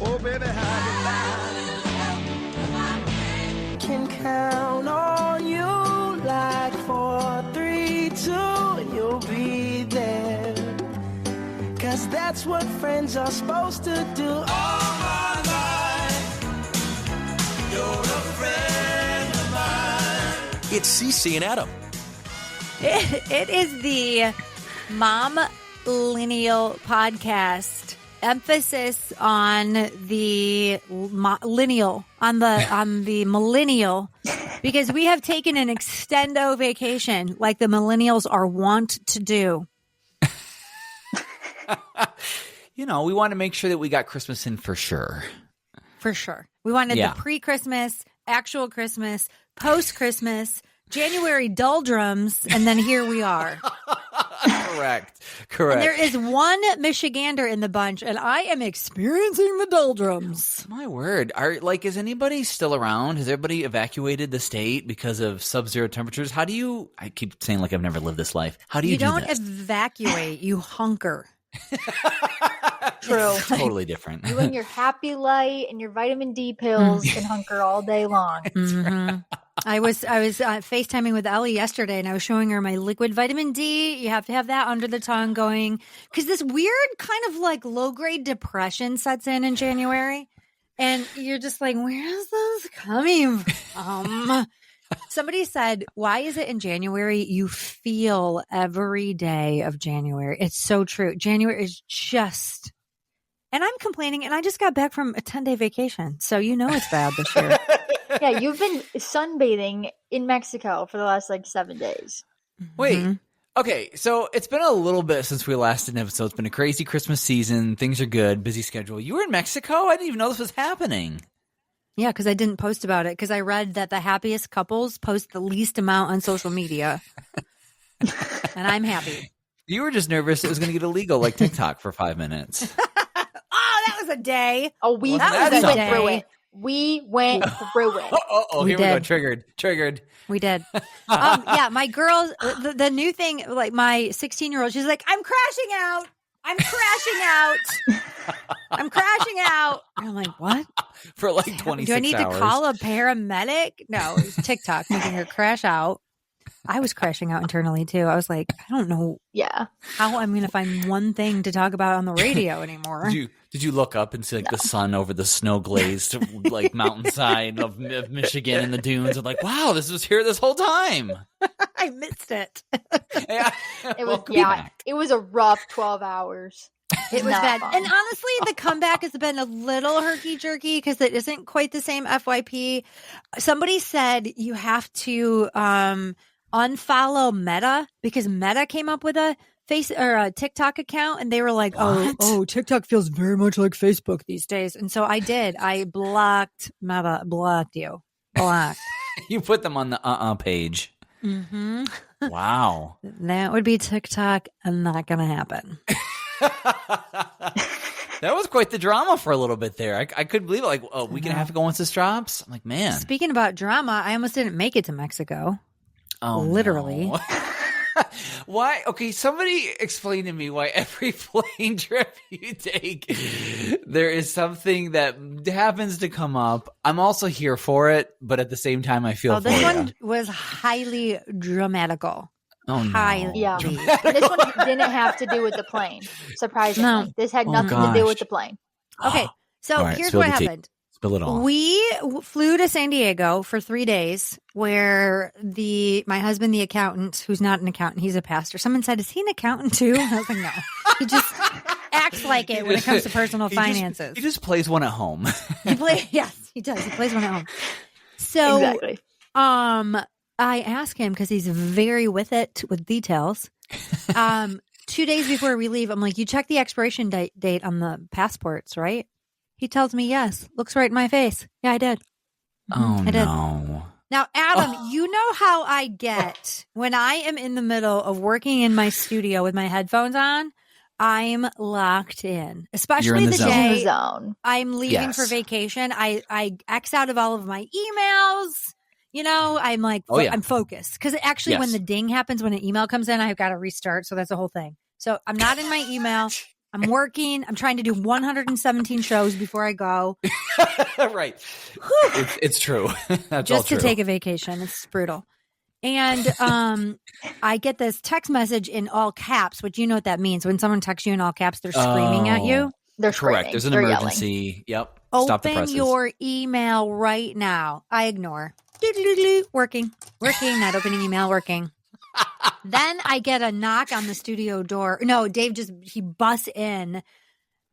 Oh, baby, how Can count on you like 4, 3, 2, and you'll be there. 'Cause that's what friends are supposed to do. All my life, you're a friend of mine. It's Ceci and Adam. It is the Momlennial podcast. Emphasis on the lineal, on the millennial, because we have taken an extendo vacation like the millennials are wont to do. We want to make sure that we got Christmas in for sure. For sure. We wanted Yeah. the pre-Christmas, actual Christmas, post-Christmas, January doldrums, and then here we are. Correct. And there is one Michigander in the bunch, and I am experiencing the doldrums. My word. Is anybody still around? Has everybody evacuated the state because of sub-zero temperatures? How do you, I keep saying like I've never lived this life. How do you do don't this? evacuate, you hunker. True. It's totally different. You and your Happy Light and your vitamin D pills can hunker all day long. Mhm. I was FaceTiming with Ellie yesterday, and I was showing her my liquid vitamin D. You have to have that under the tongue going, because this weird kind of like low-grade depression sets in January, and you're just like, where is this coming from? Somebody said, why is it in January you feel every day of January? It's so true. January is just, and I'm complaining, and I just got back from a 10-day vacation, so it's bad this year. Yeah, you've been sunbathing in Mexico for the last 7 days. Wait. Okay, so it's been a little bit since we last did an episode. It's been a crazy Christmas season. Things are good. Busy schedule. You were in Mexico? I didn't even know this was happening. Yeah, because I didn't post about it, because I read that the happiest couples post the least amount on social media. And I'm happy. You were just nervous it was going to get illegal like TikTok for 5 minutes. Oh, that was a day. Oh, we That was a went day. through it. We went through it. Oh, We here we go. did. Triggered. We did. Yeah, my girls, the new thing, like my 16-year-old, she's like, I'm crashing out. I'm crashing out. And I'm like, what? For 26 Do I need hours. to call a paramedic? No, it was TikTok making her crash out. I was crashing out internally too. I was like, I don't know Yeah. how I'm going to find one thing to talk about on the radio anymore. Did you look up and see the sun over the snow glazed mountainside of Michigan and the dunes and wow, this was here this whole time. I missed it. Yeah. It was a rough 12 hours. It was Not bad. fun. And honestly, the comeback has been a little herky-jerky because it isn't quite the same FYP. Somebody said you have to unfollow Meta because Meta came up with a a TikTok account, and they were like, oh, TikTok feels very much like Facebook these days. And so I did. I blocked Meta, blocked you. Blocked. You put them on the page. Mm-hmm. Wow. That would be TikTok, and not going to happen. That was quite the drama for a little bit there. I couldn't believe it. A week and a half ago once this drops. I'm like, man. Speaking about drama, I almost didn't make it to Mexico. Oh, literally. No. Why? Okay, somebody explain to me why every plane trip you take, there is something that happens to come up. I'm also here for it, but at the same time, I feel for this you. one was highly dramatical. Oh, no. Highly. Yeah. This one didn't have to do with the plane, surprisingly. No. This had nothing to gosh. do with the plane. Okay, so All right, here's spill what the tea. happened. Spill it all. We flew to San Diego for 3 days where my husband, the accountant, who's not an accountant, he's a pastor. Someone said, is he an accountant too? I was like, no. He just acts like it when it comes to personal finances. He just plays one at home. Yes, he does. He plays one at home. So, Exactly. I asked him because he's very with details. 2 days before we leave, I'm like, you check the expiration date on the passports, right? He tells me yes. Looks right in my face. Yeah, I did. Oh, I did. no. Now, Adam, you know how I get when I am in the middle of working in my studio with my headphones on. I'm locked in, especially the the zone. In the day zone. I'm leaving Yes. for vacation. I X out of all of my emails. I'm like, Oh, yeah. I'm focused because actually when Yes. the ding happens, when an email comes in, I've got to restart. So that's the whole thing. So I'm not in my email. I'm working. I'm trying to do 117 shows before I go. Right. It's true. That's all Just to true. take a vacation. It's brutal. And I get this text message in all caps, which you know what that means. When someone texts you in all caps, they're screaming at you. They're Correct. screaming. There's an They're emergency. Yep. Stop the Open presses. your email right now. I ignore. Working, not opening email, working. Then I get a knock on the studio door. No, Dave he busts in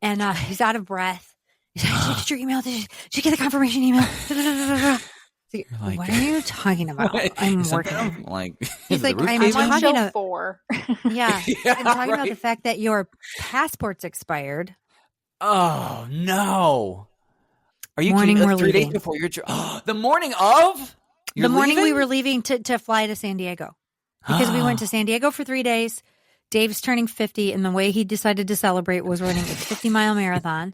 and he's out of breath. He's like, "Did you get your email? Did you get the confirmation email?" Like, what are you talking about? I'm is working. something Like, He's is the like, roof I'm caving? on talking show to- 4. Yeah. Yeah, I'm talking about right. the fact that your passport's expired. Oh no! Are you Morning kidding? we're 3 days leaving. before your trip? The morning of? You're the morning we leaving? were leaving to fly to San Diego. Because we went to San Diego for 3 days. Dave's turning 50, and the way he decided to celebrate was running a 50-mile marathon,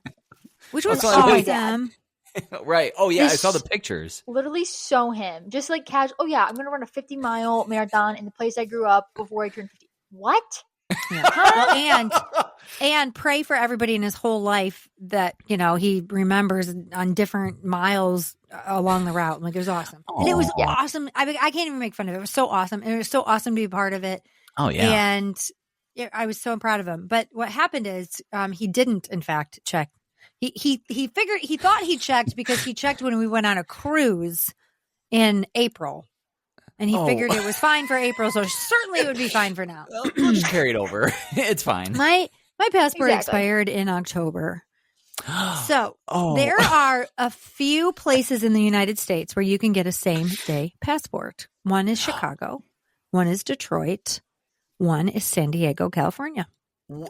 which was Oh, so wait. awesome. Right. Oh yeah, I This- saw the pictures. Literally show him. Just like casual. Oh, yeah, I'm going to run a 50-mile marathon in the place I grew up before I turned 50. What? Well, and pray for everybody in his whole life that, he remembers on different miles along the route. Like, it was awesome. And it was Aw. awesome. I can't even make fun of it. It was so awesome. And it was so awesome to be a part of it. Oh yeah. And I was so proud of him. But what happened is he didn't, in fact, check. He thought he checked because he checked when we went on a cruise in April. And he figured it was fine for April, so certainly it would be fine for now. We'll just carry it over. It's fine. My passport Exactly. expired in October. So Oh. there are a few places in the United States where you can get a same day passport. One is Chicago, one is Detroit, one is San Diego, California.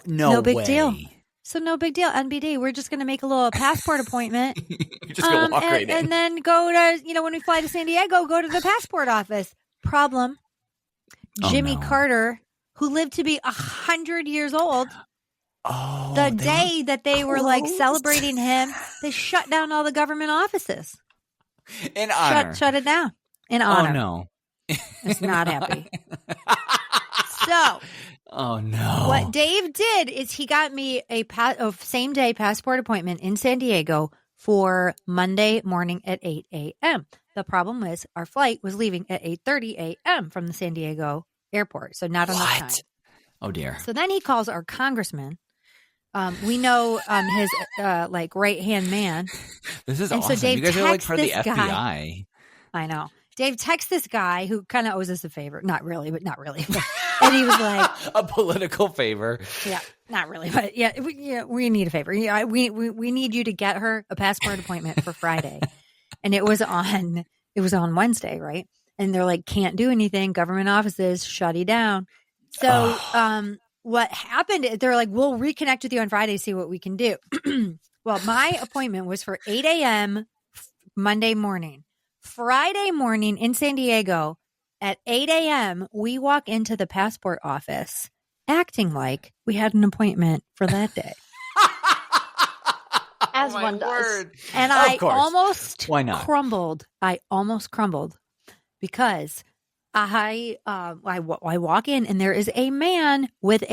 No big way. deal. So no big deal. NBD, we're just going to make a little passport appointment. You're just gonna walk right in. And then go to, when we fly to San Diego, go to the passport office. Problem. Oh, Jimmy no. Carter, who lived to be 100 years old, Oh, the they day that they were like closed. celebrating him, they shut down all the government offices. in honor. Shut it down in honor. Oh no. It's not happy. So Oh no. what Dave did is he got me a same day passport appointment in San Diego for Monday morning at 8 a.m. The problem was our flight was leaving at 8:30 a.m. from the San Diego airport, so not enough time. What? Oh dear. So then he calls our congressman. We know his right hand man. This is And so awesome. Dave You guys are like texts part of the this guy. FBI. I know. Dave texts this guy who kind of owes us a favor. Not really, but not really. And he was like, A political favor. yeah, not really, but we need a favor. Yeah, we need you to get her a passport appointment for Friday. And it was on Wednesday, right? And they're like, can't do anything. Government offices shut you down. So what happened, they're like, we'll reconnect with you on Friday, see what we can do. Well, my appointment was for 8 a.m. Monday morning. Friday morning in San Diego at 8 a.m., we walk into the passport office acting like we had an appointment for that day. As My one does. word. And Of I course. almost Why not? crumbled. I almost crumbled because I walk in and there is a man with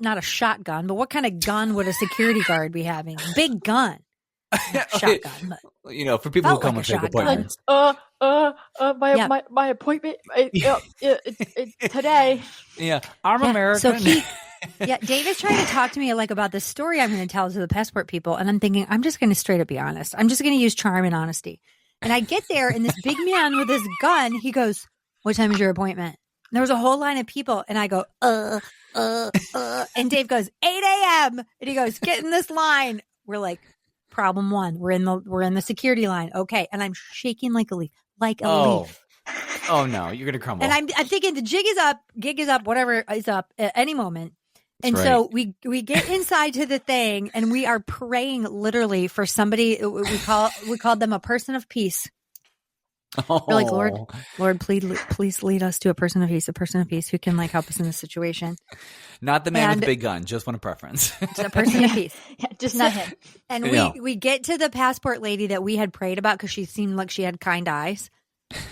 not a shotgun, but what kind of gun would a security guard be having? Big gun. Okay, Shotgun. But for people who Felt come like with a fake shotgun. appointments. My my appointment it's today. Yeah, I'm yeah, American. So Dave is trying to talk to me like about the story I'm going to tell to the passport people. And I'm thinking, I'm just going to straight up be honest. I'm just going to use charm and honesty. And I get there and this big man with his gun, he goes, what time is your appointment? And there was a whole line of people. And I go, and Dave goes, 8 a.m. And he goes, get in this line. We're like, problem one. We're in the security line. Okay. And I'm shaking like a leaf, leaf. Oh no, you're gonna crumble. And I'm thinking the gig is up, whatever is up at any moment. And That's so we get inside to the thing and we are praying literally for somebody. We called them a person of peace. We're like, Lord, please lead us to a person of peace who can like help us in this situation. Not the man with and- the big gun. Just one of preference. A person of peace. Yeah, just not him. And Yeah. we get to the passport lady that we had prayed about because she seemed like she had kind eyes.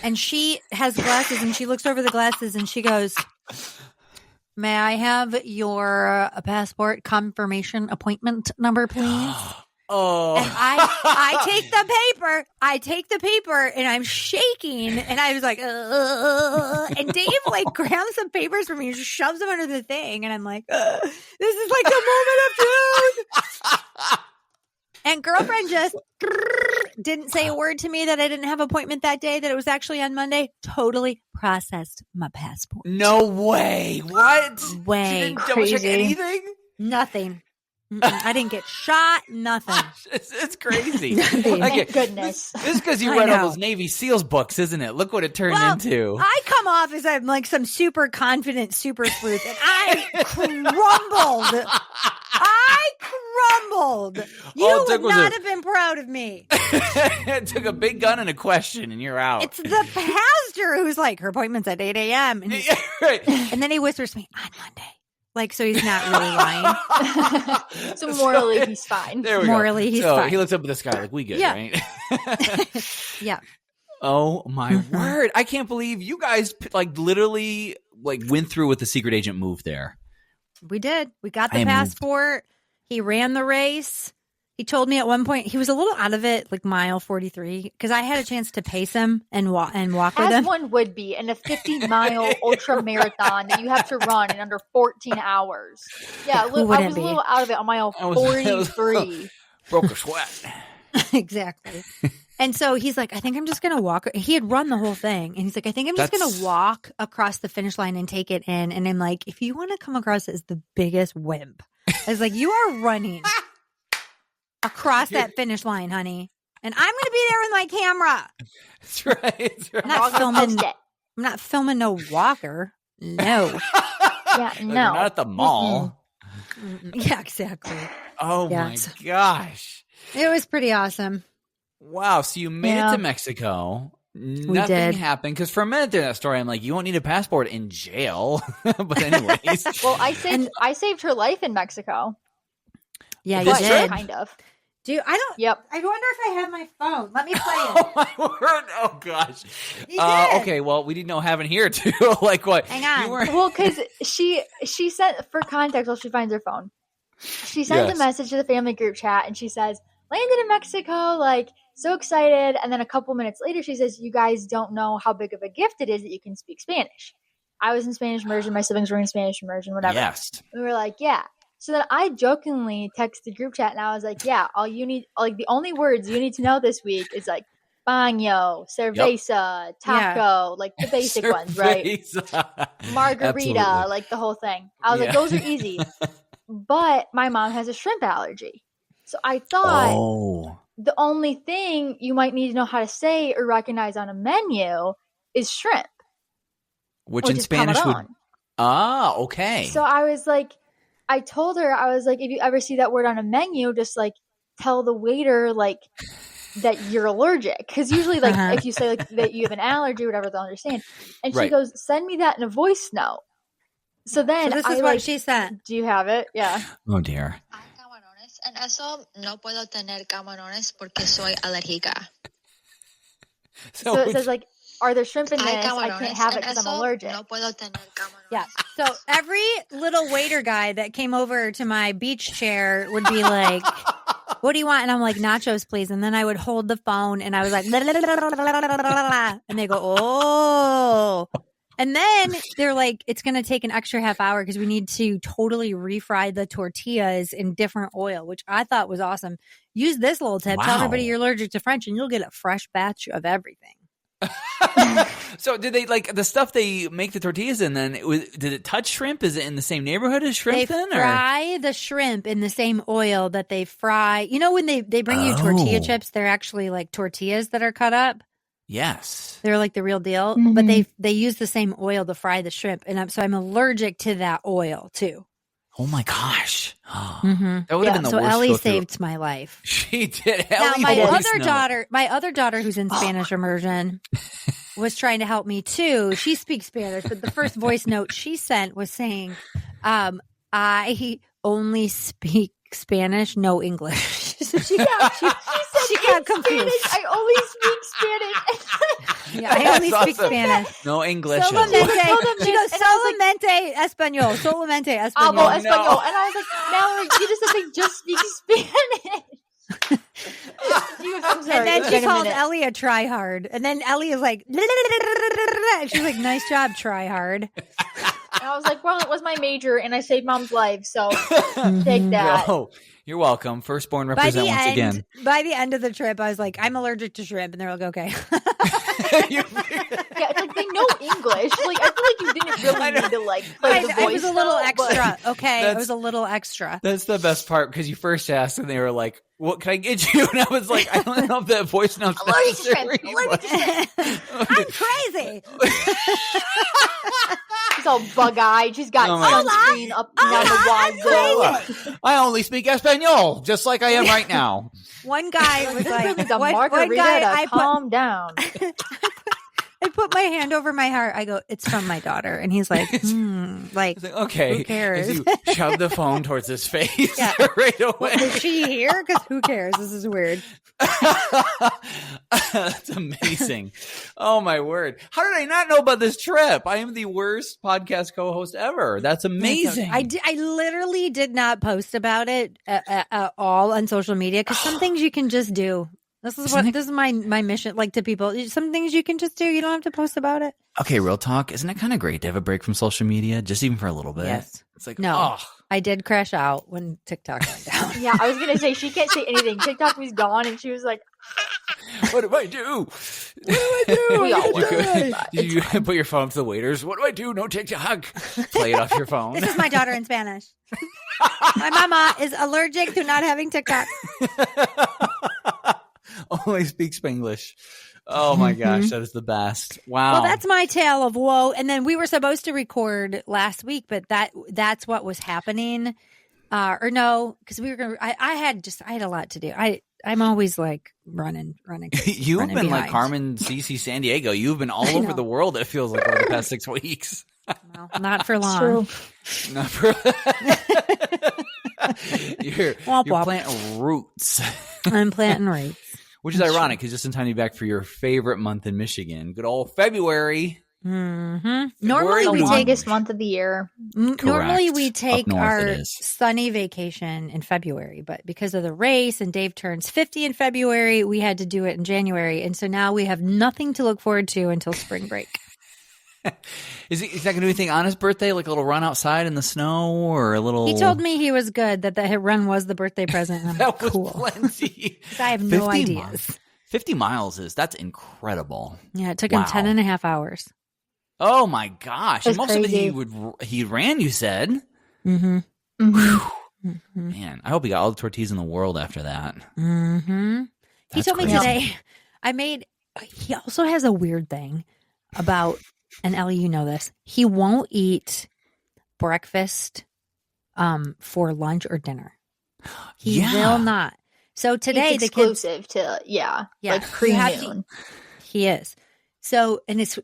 And she has glasses and she looks over the glasses and she goes, May I have your passport confirmation appointment number, please? Oh. And I take the paper and I'm shaking and I was like, and Dave like grabs some papers from me and just shoves them under the thing. And I'm like, this is like the moment of truth. And girlfriend just didn't say a word to me that I didn't have an appointment that day, that it was actually on Monday. Totally processed my passport. No way. What? Way. She didn't double check Crazy. anything? Nothing. I didn't get shot. Nothing. It's crazy. Thank goodness. This is because you I read all know. those Navy SEALs books, isn't it? Look what it turned Well, into. I come off as I'm like some super confident super sleuth, and I crumbled. You All it took would was not have been proud of me. It took a big gun and a question, and you're out. It's the pastor who's like, her appointment's at 8 a.m. And, Right. and then he whispers to me, on Monday. Like, so he's not really lying. So morally, he's fine. There we Morally, go. he's so fine. he looks up at the sky like, we good, Yeah. right? Yeah. Oh my word. I can't believe you guys like literally like went through with the secret agent move there. We did. We got I the am passport. He ran the race. He told me at one point he was a little out of it, like mile 43, because I had a chance to pace him and walk with As him. one would be in a 50-mile ultra marathon that you have to run in under 14 hours. Yeah, Who I wouldn't was a be? little out of it on mile I was- 43. Broke a sweat. Exactly. And so he's like, I think I'm just going to walk. He had run the whole thing. And he's like, I think I'm just going That's- to walk across the finish line and take it in. And I'm like, if you want to come across as the biggest wimp, I was like, you are running across that finish line, honey. And I'm going to be there with my camera. That's right. That's right. I'm not I'll filming. post it. I'm not filming no walker. No. Yeah, You're no. not at the mall. Yeah, exactly. Oh Yeah, my so- gosh. It was pretty awesome. Wow. So you made Yeah. it to Mexico. Nothing did. happened. Because for a minute there in that story, I'm like, you won't need a passport in jail. But anyways. Well, I saved her life in Mexico. Yeah, you But, did. kind of. Dude, I don't. Yep. I wonder if I have my phone. Let me play it. Oh my word! Oh gosh. You did. Okay, well, we didn't know having here too. Like what? Hang on. You weren't- Well, because she sent, for context while she finds her phone, she sends Yes. a message to the family group chat and she says, landed in Mexico, like so excited. And then a couple minutes later, she says, you guys don't know how big of a gift it is that you can speak Spanish. I was in Spanish immersion. My siblings were in Spanish immersion, whatever. Yes. We were like, yeah. So then I jokingly texted the group chat and I was like, yeah, all you need, like the only words you need to know this week is like baño, cerveza, taco, like the basic ones, right? Cerveza. Margarita, Absolutely. like the whole thing. I was like, Yeah. those are easy. But my mom has a shrimp allergy. So I thought Oh. the only thing you might need to know how to say or recognize on a menu is shrimp, Which in is Spanish would. camarón. Ah, okay. So I was like, I told her, I was like, if you ever see that word on a menu, just like tell the waiter like that you're allergic. Because usually, like if you say like that you have an allergy, or whatever, they'll understand. And she Right. goes, send me that in a voice note. So then So this I is like, what she sent. do you have it? Yeah. Oh dear. Hay camarones. En eso no puedo tener camarones porque soy alérgica. So it says like, are there shrimp in this? Hay I camarones. can't have it En because I'm eso allergic. no puedo tener camarones. Yeah. So every little waiter guy that came over to my beach chair would be like, what do you want? And I'm like, nachos, please. And then I would hold the phone and I was like, and they go, oh. And then they're like, it's going to take an extra half hour because we need to totally refry the tortillas in different oil, which I thought was awesome. Use this little tip. Tell Wow. everybody you're allergic to French and you'll get a fresh batch of everything. So did they like the stuff they make the tortillas in? Then did it touch shrimp? Is it in the same neighborhood as shrimp? They then, or fry the shrimp in the same oil that they fry. You know, when they bring you tortilla Oh. chips, they're actually like tortillas that are cut up. yes. They're like the real deal, Mhm. but they use the same oil to fry the shrimp, and I'm allergic to that oil too. Oh my gosh. Mm-hmm. That would have been the So worst. to Ellie go through. saved my life. She did. Now Ellie my voice other note. daughter who's in Spanish immersion was trying to help me too. She speaks Spanish, but the first voice note she sent was saying, "I only speak Spanish, no English." So she said she got confused. I only speak Spanish. Yeah, I only That's speak awesome. Spanish. No English. Solamente. She goes, And I was solamente español. Solamente español. Amo español. And I was like, Mallory, you just said they just speak Spanish. I'm sorry, And then it's she been a calls minute. Ellie a try hard. And then Ellie is like, she's like, nice job, try hard. And I was like, well, it was my major, and I saved mom's life, so take that. Oh, you're welcome. Firstborn represent once again. By the end of the trip, I was like, I'm allergic to shrimp. And they're like, okay. Yeah, it's like they know English. Like I feel like you didn't really need to like play the voice. I was a little though, extra. Okay, I That's- was a little extra. That's the best part because you first asked and they were like, "What can I get you?" And I was like, "I don't know if that voice note's Allergic to necessary." shrimp. Allergic to shrimp. I'm crazy. She's all bug-eyed. She's got Oh my sunscreen up down the wazoo. I only speak Espanol, just like I am right now. One guy was like, It's a one margarita guy, to calm down. I put my hand over my heart. I go, it's from my daughter. And he's like, like, It's like, okay, who cares? as you shove the phone towards his face Yeah. right away. is she here? Because who cares? This is weird. That's amazing. Oh my word. How did I not know about this trip? I am the worst podcast co-host ever. That's amazing. I literally did not post about it at all on social media because some things you can just do. This is my mission, like to people. Some things you can just do. You don't have to post about it. Okay, real talk. Isn't it kind of great to have a break from social media, just even for a little bit? Yes. It's like, No. oh. I did crash out when TikTok went down. Yeah, I was gonna say she can't say anything. TikTok was gone, and she was like, What do I do? What do I do? We all Did you put your phone up to the waiters? What do I do? No TikTok. Play it off your phone. This is my daughter in Spanish. My mama is allergic to not having TikTok. Only speak Spanglish. Oh my gosh, that is the best. Wow. Well, that's my tale of woe. And then we were supposed to record last week, but that's what was happening. Or no, because we were gonna. I had a lot to do. I'm always like running. You've running been like behind. Carmen Ceci San Diego. You've been all over the world. It feels like over the past 6 weeks. Well, not for long. "True." Not for you're Womp womp. planting roots, I'm planting roots. which is ironic because just in time to be back for your favorite month in Michigan, good old February. Mm-hmm. The Normally we take longest month of the year. Normally Correct. we Up take north our it is. sunny vacation in February, but because of the race and Dave turns 50 in February, we had to do it in January, and so now we have nothing to look forward to until spring break. Is he not going to do anything on his birthday, like a little run outside in the snow or a little? He told me he was good, that the run was the birthday present. And I'm that like, was cool. plenty. 'Cause I have no 50 ideas. miles. 50 miles that's incredible. Yeah, it took him Wow. 10 and a half hours. Oh my gosh! And That's most of crazy. it he ran. You said, Mm-hmm. Mhm. man. I hope he got all the tortillas in the world after that. Mm-hmm. He That's told me crazy. today, he also has a weird thing about, and Ellie, you know this, he won't eat breakfast for lunch or dinner. He Yeah. will not. So today It's the kids, exclusive to like you pre have to- noon. he is. So, and it's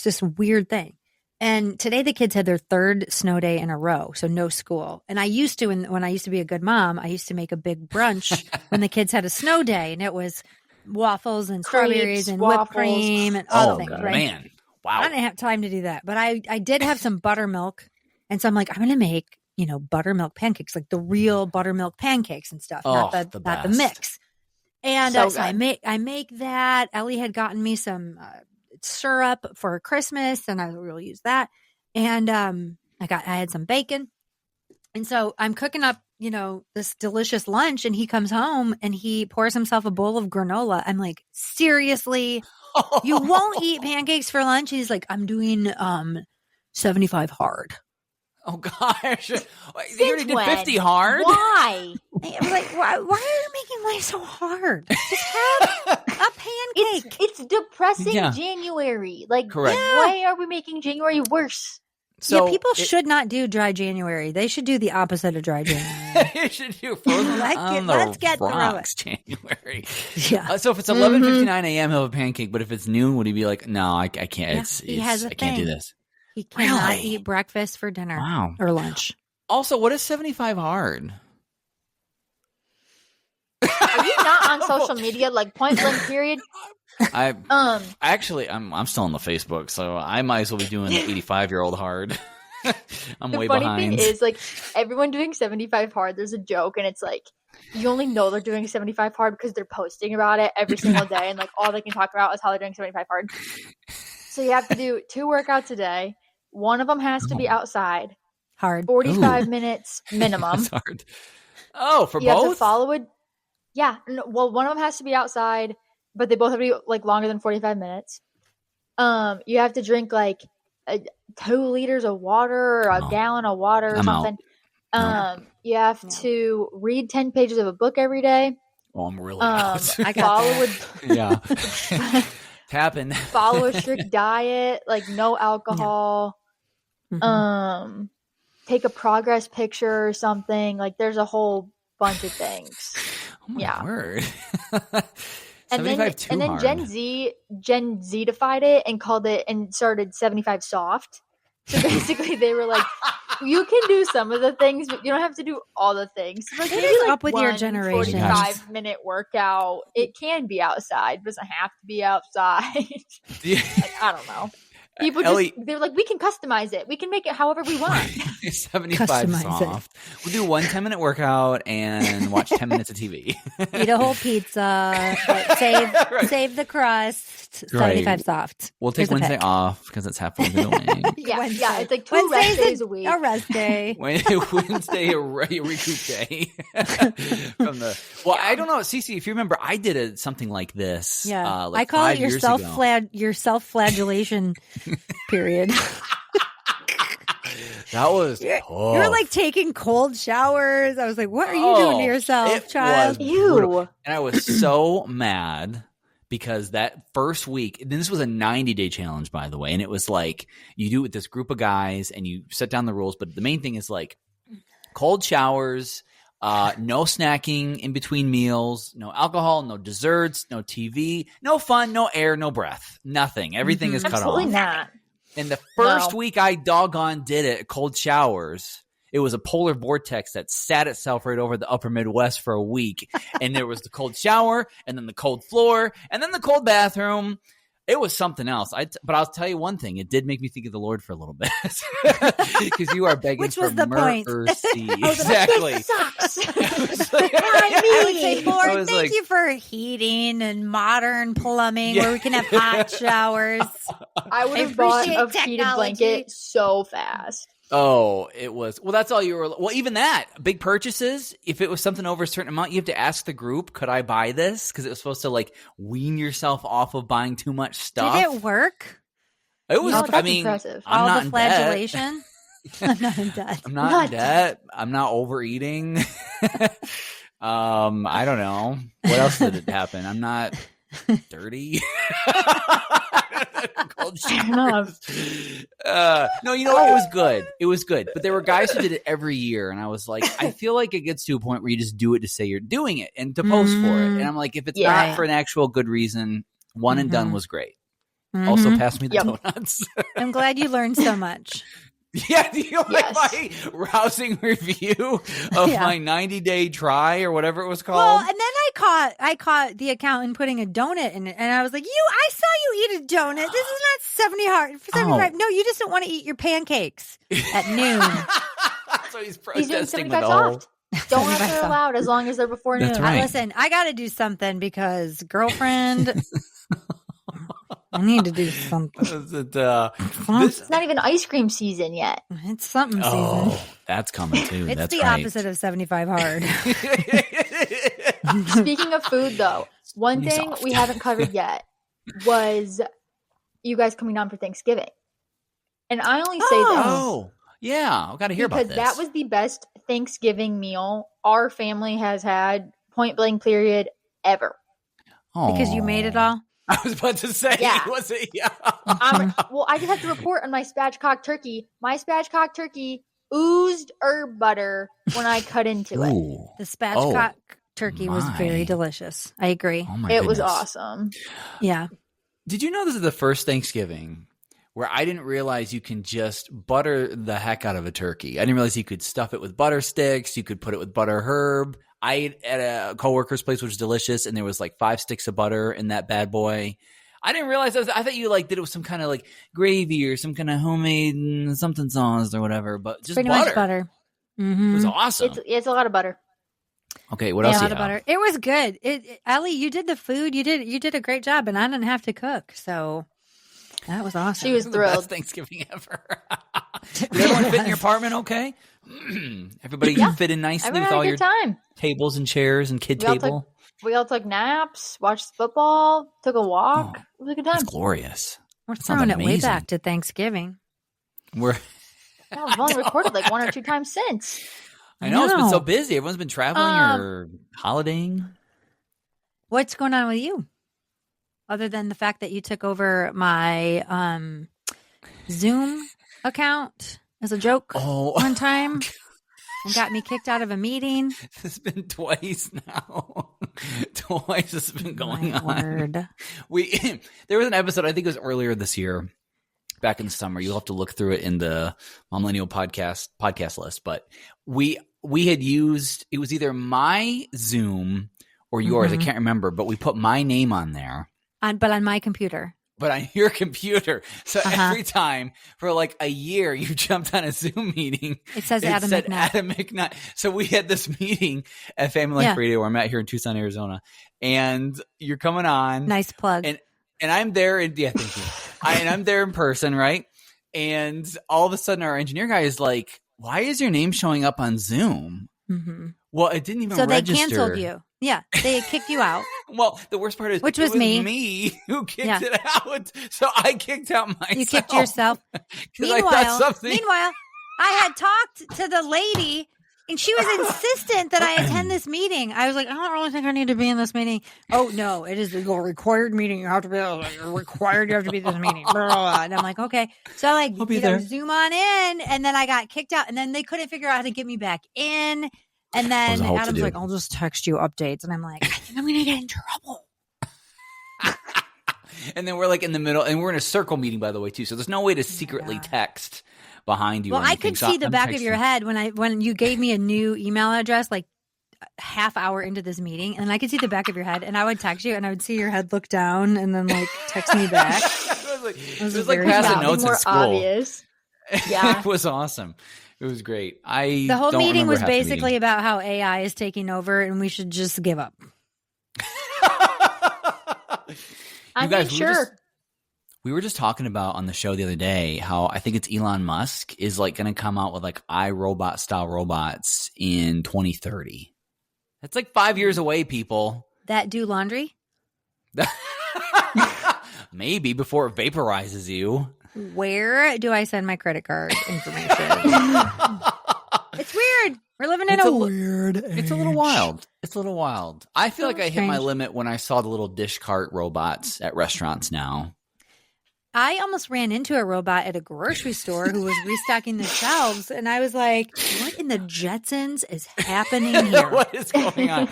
this weird thing. And today the kids had their third snow day in a row, so no school. And I used to, when I used to be a good mom, I used to make a big brunch when the kids had a snow day, and it was waffles and strawberries Crepes, and waffles. whipped cream and all the things, right? Man, wow! I didn't have time to do that, but I did have some buttermilk, and so I'm like, I'm going to make buttermilk pancakes, like the real buttermilk pancakes and stuff, not Oh, the the best. mix. And So so I make that. Ellie had gotten me some syrup for Christmas, and I will use that. And I had some bacon, and so I'm cooking up this delicious lunch. And he comes home and he pours himself a bowl of granola. I'm like, seriously, you won't eat pancakes for lunch? He's like, I'm doing 75 hard. Oh gosh, you already did when? 50 hard. Why? I was like, why are you making life so hard? Just have a pancake. It's depressing Yeah. January. Like, Correct. why are we making January worse? So People should not do dry January. They should do the opposite of dry January. you should do frozen Let's get through rocks January. Yeah. So if it's 11:59 a.m., he'll have a pancake. But if it's noon, would he be like, no, I can't. Yeah, It's he has a I can't do thing. this. He cannot Really? eat breakfast for dinner Wow. or lunch. Also, what is 75 hard? Are you not on social media like point blank period? I'm still on the Facebook, so I might as well be doing the 85-year-old hard. I'm The way funny behind. thing is, like, everyone doing 75 hard, there's a joke, and it's like, you only know they're doing 75 hard because they're posting about it every single day, and like all they can talk about is how they're doing 75 hard. So you have to do 2 workouts a day. One of them has to be outside. Hard. 45 minutes minimum. That's hard. Oh, for You have to both? follow it. Yeah. Well, one of them has to be outside, but they both have to be like longer than 45 minutes. You have to drink like 2 liters of water or a gallon of water or I'm something. You have to read 10 pages of a book every day. Oh, I'm really out. I got Yeah. Tapping. Follow a strict diet, like no alcohol. Take a progress picture or something. Like there's a whole bunch of things. Oh my word. And then hard. Gen Z-ified it and called it and started 75 soft. So basically they were like, you can do some of the things, but you don't have to do all the things. So like, What maybe is like up with your one generation? 45-minute workout. It can be outside, but doesn't have to be outside. Like, I don't know. People Ellie, they're like, we can customize it. We can make it however we want. 75 Customize soft. We'll do one 10-minute workout and watch 10 minutes of TV. Eat a whole pizza. Save the crust. 75 soft. We'll take Here's a Wednesday pick. off because it's halfway through the week. Yeah, Wednesday. yeah. It's like 2 Wednesday's rest days a week. A rest day. Wednesday, a recoup day. I don't know, Cece, if you remember, I did something like this. Yeah, like I call 5 it your years ago. your self-flagellation period. That was You tough. were like taking cold showers. I was like, what are you doing to yourself, it child? was Ew. brutal. And I was so mad because that first week, and this was a 90-day challenge, by the way, and it was like you do it with this group of guys and you set down the rules, but the main thing is like cold showers, no snacking in between meals, no alcohol, no desserts, no TV, no fun, no air, no breath, nothing. Everything is cut Absolutely off. not. And the first No. week I doggone did it, cold showers. It was a polar vortex that sat itself right over the upper Midwest for a week. And there was the cold shower, and then the cold floor, and then the cold bathroom. It was something else. But I'll tell you one thing. It did make me think of the Lord for a little bit. Because you are begging Which for was the point. mercy. Exactly. This sucks. I would say, I Lord, was thank like- you for heating and modern plumbing Yeah. where we can have hot showers. I would I have bought appreciate a heated technology. blanket so fast. Oh, it was. Well, that's all you were. Well, even that, big purchases, if it was something over a certain amount, you have to ask the group, could I buy this? Because it was supposed to like wean yourself off of buying too much stuff. Did it work? It was, No, I that's mean, impressive. I'm All not the in debt. flagellation? I'm not in debt. I'm not in debt. I'm not overeating. I don't know. What else did it happen? I'm not dirty. Cold showers. No, you know what? It was good. It was good. But there were guys who did it every year, and I was like, I feel like it gets to a point where you just do it to say you're doing it and to post for it. And I'm like, if it's Yeah. not for an actual good reason, one and done was great. Mhm. Also, pass me the Yep. donuts. I'm glad you learned so much. Yeah, do you like Yes. my rousing review of Yeah. my 90-day try or whatever it was Well, called? and then I caught the accountant putting a donut in it, and I was like, I saw you eat a donut. This is not 75. No, you just don't want to eat your pancakes at noon. So he's He's doing protesting with 75 the whole. soft. Donuts 75 are soft. allowed as long as they're before That's noon. right. Listen, I got to do something because girlfriend, I need to do something. It's not even ice cream season yet. It's something season. Oh, that's coming too. It's That's the right. opposite of 75 hard. Speaking of food, though, one thing Soft. we haven't covered yet was you guys coming down for Thanksgiving. And I only say this Oh, yeah. I've got to hear about because this. that was the best Thanksgiving meal our family has had, point blank period, ever. Because you made it all. I was about to say, Yeah. was it? Yeah. Well, I just have to report on my spatchcock turkey. My spatchcock turkey oozed herb butter when I cut into it. Ooh. The spatchcock turkey was my. very delicious. I agree. Oh my It was goodness. awesome. Yeah. Did you know this is the first Thanksgiving where I didn't realize you can just butter the heck out of a turkey? I didn't realize you could stuff it with butter sticks. You could put it with butter herb. I ate at a coworker's place, which was delicious, and there was like 5 sticks of butter in that bad boy. I didn't realize I thought you like did it with some kind of like gravy or some kind of homemade something sauce or whatever, but just Pretty butter. much butter. It was awesome. It's a lot of butter. Okay, what else? A do lot you of have? butter. It was good. Ellie, you did the food. You did a great job, and I didn't have to cook, so that was awesome. She was This is the best thrilled. Thanksgiving ever. Did everyone fit in your apartment okay? Everybody fit in nicely Everyone with had all a your good time. tables and chairs and kid We all table? We all took naps, watched football, took a walk. Oh, It was a good That's time. glorious. We're That sounds throwing it way amazing. back to Thanksgiving. We're Yeah, we've only recorded like 1 or 2 times since. I know it's been so know. busy. Everyone's been traveling or holidaying. What's going on with you? Other than the fact that you took over my Zoom account as a joke one time and got me kicked out of a meeting. It's been twice now. Twice it's been going My on. word. There was an episode, I think it was earlier this year, back in the summer. You'll have to look through it in the Momlennial podcast list. But we had used, it was either my Zoom or yours. I can't remember, but we put my name on there. But on my computer. But on your computer. So every time for like a year you jumped on a Zoom meeting, It says Adam said McNutt. Adam McNutt. So we had this meeting at Family Life Radio where I'm at here in Tucson, Arizona. And you're coming on. Nice plug. And I'm there. Thank you. And I'm there in person, right? And all of a sudden our engineer guy is like, why is your name showing up on Zoom? Mm-hmm. Well, it didn't even So they register. canceled you. Yeah, they kicked you out. Well, the worst part is Which it was me. me who kicked it out. So I kicked out myself. You kicked yourself. 'Cause I thought Meanwhile, I had talked to the lady, and she was insistent that I attend this meeting. I was like, I don't really think I need to be in this meeting. Oh no, it is a required meeting. You have to be required. You have to be at this meeting. Blah, blah, blah. And I'm like, okay. So I I'll be there. zoom on in, and then I got kicked out, and then they couldn't figure out how to get me back in. And then Adam's like, I'll just text you updates. And I'm like, I think I'm going to get in trouble. And then we're like in the middle, and we're in a circle meeting, by the way, too. So there's no way to secretly text behind you. Well, or I anything. could So see the I'm back of your texting. head when you gave me a new email address, like half hour into this meeting, and I could see the back of your head, and I would text you, and I would see your head look down, and then like text me back. It was like very passing funny. notes in More school. obvious. Yeah. It was awesome. It was great. The whole meeting was basically about how AI is taking over, and we should just give up. I mean, sure. We were just talking about on the show the other day how I think it's Elon Musk is like going to come out with like iRobot style robots in 2030. That's like 5 years away, people. That do laundry? Maybe before it vaporizes you. Where do I send my credit card information? It's weird. We're living in a weird age. It's a little wild. It's a little wild. I feel like I hit my strange. limit when I saw the little dish cart robots at restaurants now. I almost ran into a robot at a grocery store who was restocking the shelves, and I was like, what in the Jetsons is happening here? What is going on?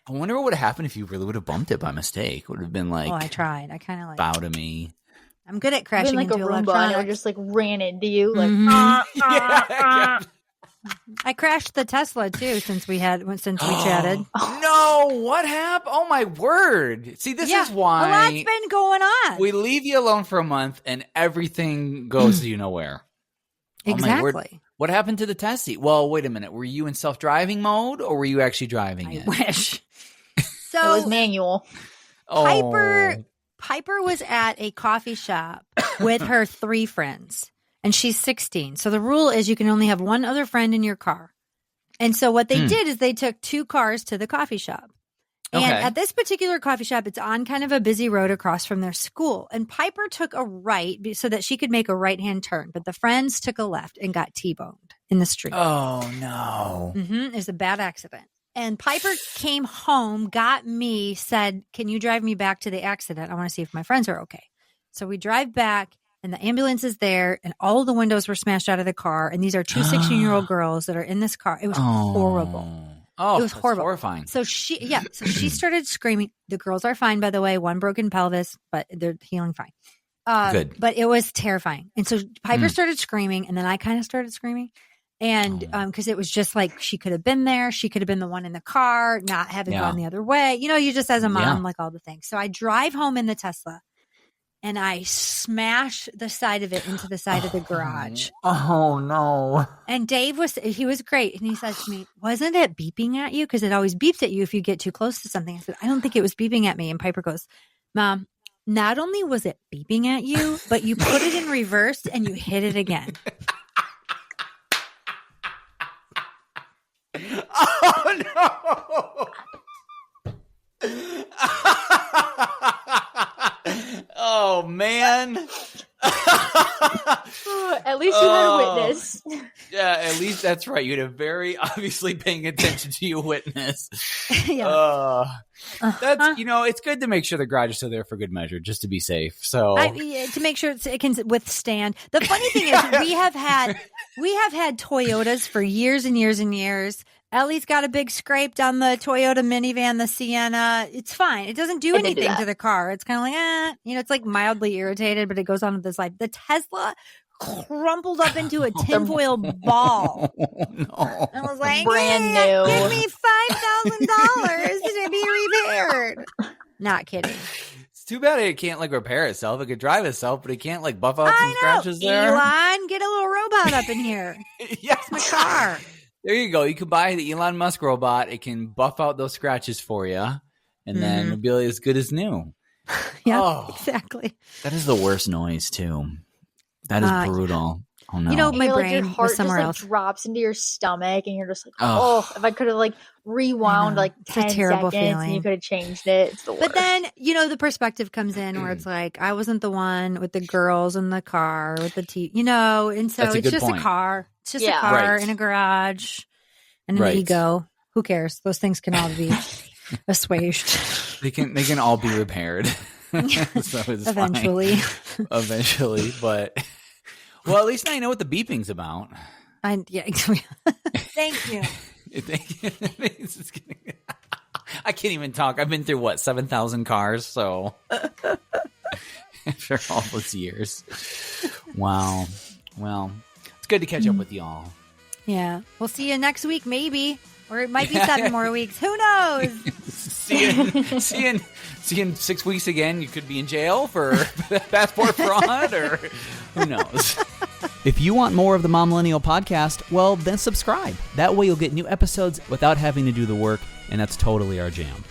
I wonder what would have happened if you really would have bumped it by mistake. It would have been like, Oh, I tried. I kind of like, bow to me. I'm good at Been crashing like a into Roomba and electronics. it just like ran into you. Like, Mhm. Yeah. I crashed the Tesla too since we chatted. No, what happened? Oh my word. See, this is a why lot's been going on. we leave you alone for a month and everything goes to you know where. Oh my word. Exactly. What happened to the Tessie? Well, wait a minute. Were you in self-driving mode or were you actually driving I it? wish. it So was manual. Oh. Piper was at a coffee shop with her 3 friends, and she's 16. So the rule is you can only have one other friend in your car. And so what they did is they took 2 cars to the coffee shop. And Okay. at this particular coffee shop, it's on kind of a busy road across from their school. And Piper took a right so that she could make a right-hand turn, but the friends took a left and got T-boned in the street. Oh, no. It was a bad accident. And Piper came home, got me, said, can you drive me back to the accident? I want to see if my friends are okay. So we drive back, and the ambulance is there, and all of the windows were smashed out of the car. And these are 2 16-year-old girls that are in this car. It was horrible. Oh, It was that's horrible. horrifying. So she started screaming. The girls are fine, by the way. 1 broken pelvis, but they're healing fine. Good. But it was terrifying. And so Piper started screaming, and then I kind of started screaming. And because it was just like she could have been there. She could have been the one in the car, not having gone the other way. You know, you just as a mom, like all the things. So I drive home in the Tesla and I smash the side of it into the side of the garage. Oh, no. And Dave was great. And he says to me, wasn't it beeping at you? Because it always beeps at you if you get too close to something. I said, I don't think it was beeping at me. And Piper goes, Mom, not only was it beeping at you, but you put it in reverse and you hit it again. Oh, no. Oh, man. At least you had a witness. Yeah, at least that's right. You had a very obviously paying attention to your witness. Yeah. That's, it's good to make sure the garage is still there for good measure, just to be safe. So to make sure it can withstand. The funny thing is we have had Toyotas for years and years and years. Ellie's got a big scrape down the Toyota minivan, the Sienna. It's fine. It doesn't do anything to the car. It's kind of like, it's like mildly irritated, but it goes on with this life. The Tesla crumpled up into a tinfoil ball. No. I was like, brand new. Give me $5,000 to be repaired. Not kidding. It's too bad it can't repair itself. It could drive itself, but it can't buff out some scratches there. Elon, get a little robot up in here. Yes, my car. There you go. You can buy the Elon Musk robot. It can buff out those scratches for you, and then it'll be as good as new. Yeah, exactly. That is the worst noise too. That is brutal. Oh no! My brain your heart was somewhere just else. drops into your stomach, and you're just like, if I could have rewound 10 terrible seconds, feeling. and you could have changed it. It's the worst. But then the perspective comes in where it's like I wasn't the one with the girls in the car with the and so it's just a car. It's just a car in a garage and an ego. Who cares? Those things can all be assuaged. They can all be repaired. So it's Eventually. fine. Eventually, but well, at least now you know what the beeping's about. Thank you. Thank you. I can't even talk. I've been through 7,000 cars, so after all those years. Wow. Well, it's good to catch up with y'all. Yeah. We'll see you next week, maybe. Or it might be 7 more weeks. Who knows? See you in 6 weeks again. You could be in jail for passport fraud, or who knows. If you want more of the Momlennial podcast, well, then subscribe. That way you'll get new episodes without having to do the work, and that's totally our jam.